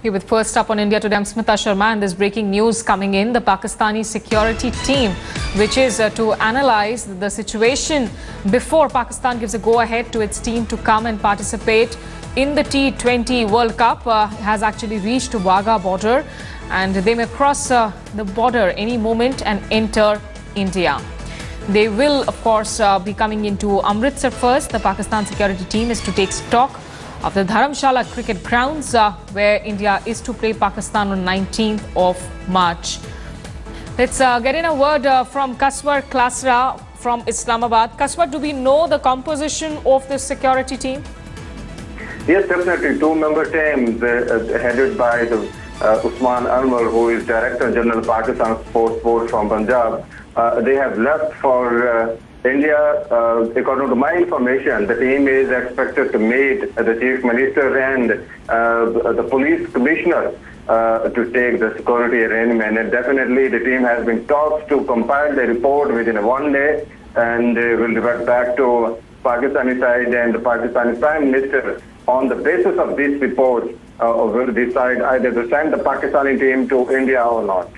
Here with first up on India Today, I'm Smita Sharma, and there's breaking news coming in. The Pakistani security team, which is to analyze the situation before Pakistan gives a go-ahead to its team to come and participate in the T20 World Cup, has actually reached Wagah Border, and they may cross the border any moment and enter India. They will, of course, be coming into Amritsar first. The Pakistan security team is to take stock of the Dharamshala cricket grounds, where India is to play Pakistan on 19th of March. Let's get in a word from Kaswar Klasra from Islamabad. Kaswar, do we know the composition of this security team? Yes, definitely. Two-member teams headed by Usman Anwar, who is Director General Pakistan Sports Board from Punjab. They have left for India. According to my information, the team is expected to meet the Chief Minister and the Police Commissioner to take the security arrangement. And definitely the team has been talked to compile the report within 1 day, and will revert back to Pakistani side, and the Pakistani Prime Minister, on the basis of this report, will decide either to send the Pakistani team to India or not.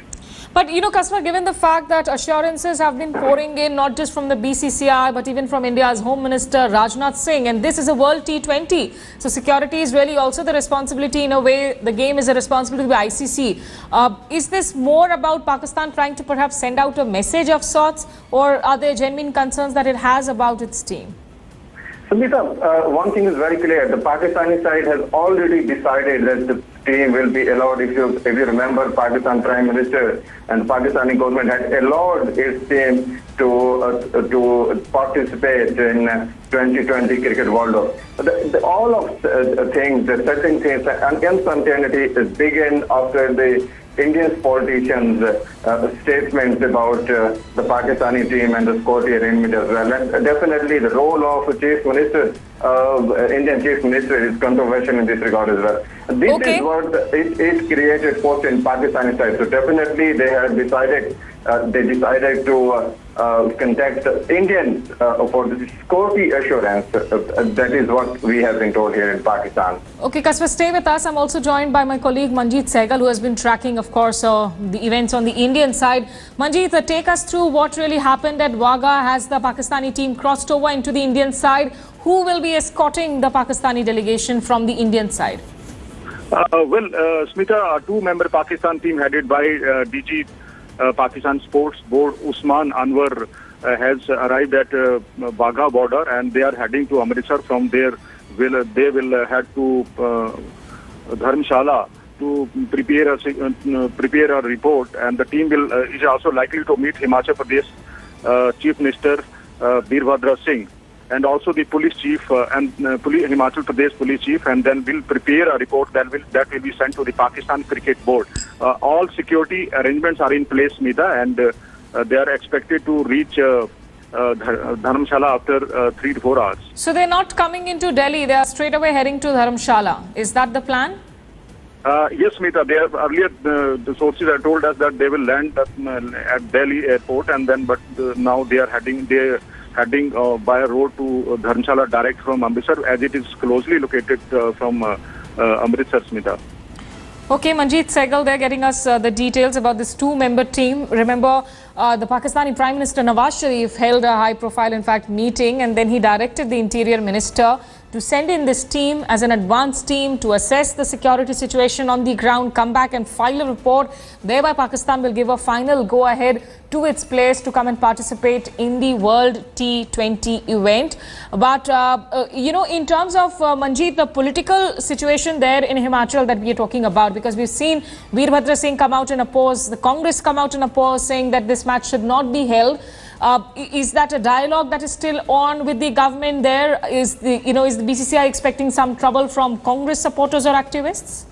But, you know, Kaswar, given the fact that assurances have been pouring in, not just from the BCCI, but even from India's Home Minister, Rajnath Singh, and this is a World T20. So security is really also the responsibility, in a way, the game is a responsibility of the ICC. Is this more about Pakistan trying to perhaps send out a message of sorts, or are there genuine concerns that it has about its team? Samita, one thing is very clear. The Pakistani side has already decided that the team will be allowed. If you remember, Pakistan Prime Minister and the Pakistani government had allowed its team to participate in 2020 Cricket World Cup. All of the things, the certain things, uncertainty is begin after the Indian politicians' statements about the Pakistani team and the security arrangement as well. And definitely the role of Chief Minister, Indian Chief Minister, is controversial in this regard as well. This is what it created post in Pakistani side. So definitely they have decided to contact Indians for the security assurance. That is what we have been told here in Pakistan. Okay, Kaswar, stay with us. I'm also joined by my colleague Manjeet Sehgal, who has been tracking, of course, the events on the Indian side. Manjeet, take us through what really happened at Wagah. Has the Pakistani team crossed over into the Indian side? Who will be escorting the Pakistani delegation from the Indian side? Smita, a two-member Pakistan team headed by DG Pakistan Sports Board Usman Anwar has arrived at Wagah Border, and they are heading to Amritsar. From there, they will head to Dharamshala to prepare a report, and the team is also likely to meet Himachal Pradesh Chief Minister Veerbhadra Singh, and also the police chief and Himachal Pradesh police chief, and then will prepare a report that will be sent to the Pakistan Cricket Board. All security arrangements are in place, Smita, and they are expected to reach Dharamshala after 3 to 4 hours. So they're not coming into Delhi; they are straight away heading to Dharamshala. Is that the plan? Yes, Smita. They have earlier the sources have told us that they will land at Delhi airport, and then now they are heading by a road to Dharamshala direct from Amritsar, as it is closely located from Amritsar, Smita. Okay, Manjeet Sehgal, they're getting us the details about this two-member team. Remember, the Pakistani Prime Minister Nawaz Sharif held a high-profile, in fact, meeting, and then he directed the Interior Minister to send in this team as an advanced team to assess the security situation on the ground, come back and file a report. Thereby, Pakistan will give a final go-ahead to its place to come and participate in the World T20 event. But, you know, in terms of, Manjeet, the political situation there in Himachal that we are talking about, because we've seen Veerbhadra Singh come out and oppose, the Congress come out and oppose, saying that this match should not be held. Is that a dialogue that is still on with the government there? Is the BCCI expecting some trouble from Congress supporters or activists?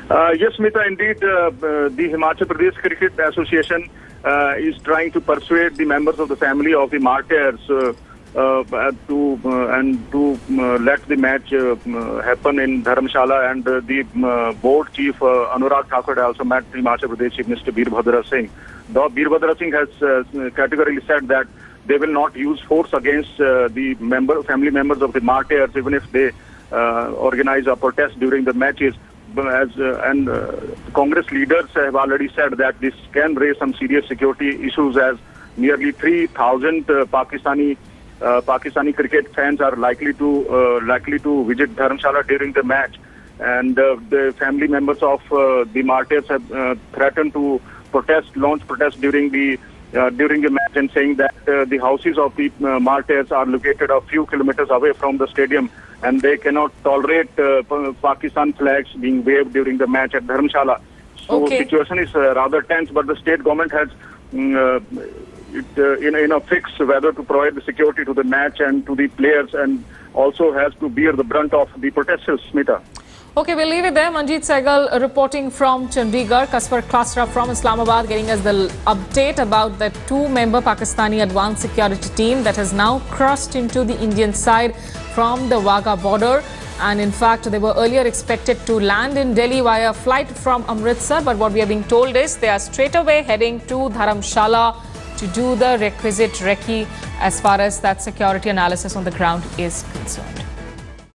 Yes, Smita, indeed, the Himachal Pradesh Cricket Association is trying to persuade the members of the family of the martyrs to let the match happen in Dharamshala, and the board chief Anurag Thakur also met Himachal Pradesh Chief Minister Veerbhadra Singh. Though Veerbhadra Singh has categorically said that they will not use force against the family members of the martyrs, even if they organize a protest during the matches. Congress leaders have already said that this can raise some serious security issues, as nearly 3,000 Pakistani cricket fans are likely to visit Dharamshala during the match, and the family members of the martyrs have threatened to launch protest during the match, and saying that the houses of the martyrs are located a few kilometers away from the stadium, and they cannot tolerate Pakistan flags being waved during the match at Dharamshala. So situation is rather tense, but the state government has in a fix whether to provide the security to the match and to the players, and also has to bear the brunt of the protesters. Smita. Okay, we'll leave it there. Manjeet Sehgal reporting from Chandigarh. Kasper Klasra from Islamabad getting us the update about the two-member Pakistani advanced security team that has now crossed into the Indian side from the Wagah border. And in fact, they were earlier expected to land in Delhi via flight from Amritsar. But what we are being told is they are straight away heading to Dharamshala to do the requisite recce as far as that security analysis on the ground is concerned.